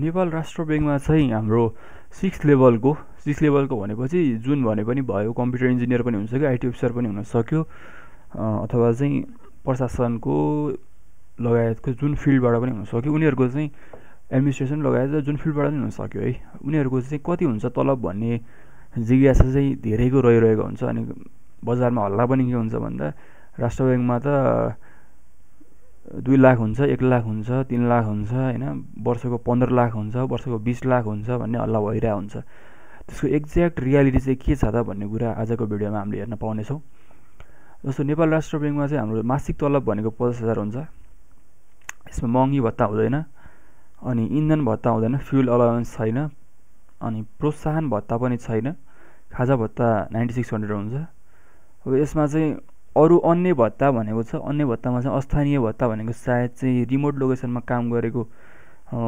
नेपाल राष्ट्र ब्याङ्कमा चाहिँ हाम्रो सिक्स लेभलको भनेपछि जुन भने पनि भयो, कम्प्युटर इन्जिनियर पनि हुनसक्यो, आइटी अफिसर पनि हुनसक्यो, अथवा चाहिँ प्रशासनको लगायतको जुन फिल्डबाट पनि हुनसक्यो, उनीहरूको चाहिँ एडमिनिस्ट्रेसन लगायत जुन फिल्डबाट पनि हुनसक्यो है, उनीहरूको चाहिँ कति हुन्छ तलब भन्ने जिज्ञासा चाहिँ धेरैको रहिरहेको हुन्छ। अनि बजारमा हल्ला पनि के हुन्छ भन्दा राष्ट्र ब्याङ्कमा त 2 लाख हुन्छ, 1 लाख हुन्छ, 3 लाख हुन्छ होइन, वर्षको 15 लाख हुन्छ, वर्षको 20 लाख हुन्छ भन्ने हल्ला भइरहेको हुन्छ। त्यसको एक्ज्याक्ट रियालिटी चाहिँ के छ त भन्ने कुरा आजको भिडियोमा हामीले हेर्न पाउनेछौँ। जस्तो नेपाल राष्ट्र ब्याङ्कमा चाहिँ हाम्रो मासिक तलब भनेको 50,000 हुन्छ। यसमा महँगी भत्ता हुँदैन, अनि इन्धन भत्ता हुँदैन, फ्युल अलाउन्स छैन, अनि प्रोत्साहन भत्ता पनि छैन, खाजा भत्ता 9600 हुन्छ। अब यसमा चाहिँ अरू अन्य भत्ता भनेको छ। अन्य भत्तामा चाहिँ अस्थानीय भत्ता भनेको सायद चाहिँ रिमोट लोकेसनमा काम गरेको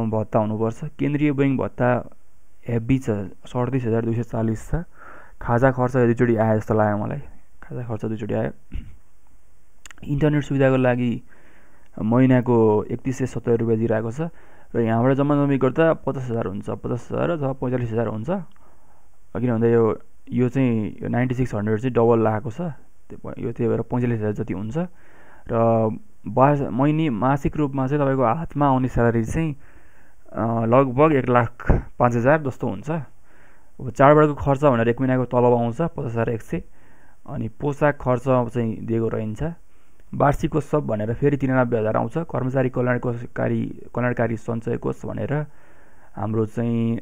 भत्ता हुनुपर्छ। केन्द्रीय बैङ्क भत्ता हेभी छ, 37,240 छ। खाजा खर्च दुईचोटि आयो जस्तो लाग्यो मलाई, खाजा खर्च दुईचोटि आयो। इन्टरनेट सुविधाको लागि महिनाको 3170 रुपियाँ दिइरहेको छ र यहाँबाट जम्मा गर्दा 50,000 हुन्छ, 50,000 अथवा 45,000 हुन्छ। किन भन्दा यो चाहिँ 9600 चाहिँ डबल लागेको छ, यो त्यही भएर 45,000 जति हुन्छ। र मासिक रूपमा चाहिँ तपाईँको हातमा आउने स्यालेरी चाहिँ लगभग 1,05,000 जस्तो हुन्छ। अब चाडबाडको खर्च भनेर 1 महिनाको तलब आउँछ 50,100, अनि पोसाक खर्च चाहिँ दिएको रहन्छ। वार्षिकोत्सव भनेर फेरि 93,000 आउँछ। कर्मचारी कल्याणकारी सञ्चय कोष भनेर हाम्रो चाहिँ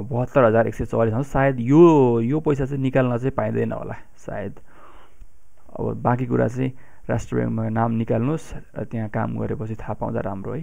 72,144 आउँछ। सायद यो पैसा चाहिँ निकाल्न चाहिँ पाइँदैन होला सायद। अब बाँकी कुरा चाहिँ राष्ट्र ब्याङ्कमा नाम निकाल्नुहोस् र त्यहाँ काम गरेपछि थाहा पाउँदा राम्रो है।